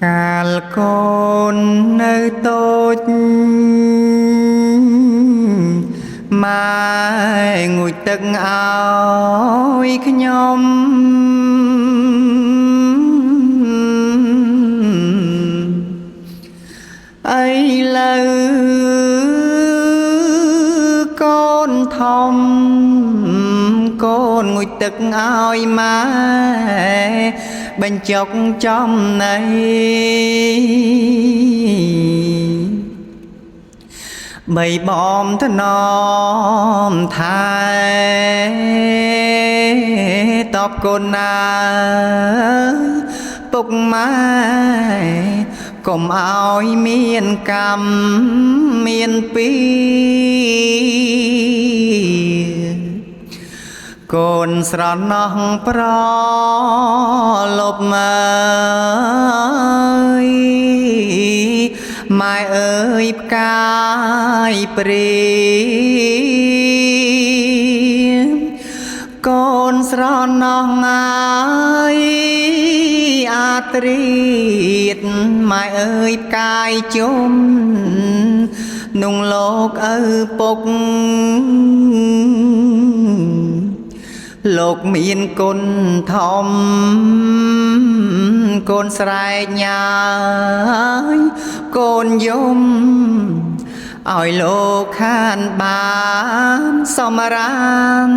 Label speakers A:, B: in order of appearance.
A: កាលកូននៅតូចម៉ែងូចទឹកឲ្យខ្ញុំឥឡូវកូនធំកូនងូចទឹកឲ្យម៉ែបញ្ចុកចំណៃបីបំថ្នមថែតបគុណណាពុកម៉ែកុំឲ្យមានកម្មមានពីកូនស្រណោះប្រលប់មើយម៉ែអើយផ្កាយព្រាកូនស្រណោះងាយអាត្រៀតម៉ែអើយផ្កាយជុំនុងលោកឪពុកលោកមានគុណធំកូនស្រែកញ៉ាយកូនយំឲ្យលោកខានបានសមរាន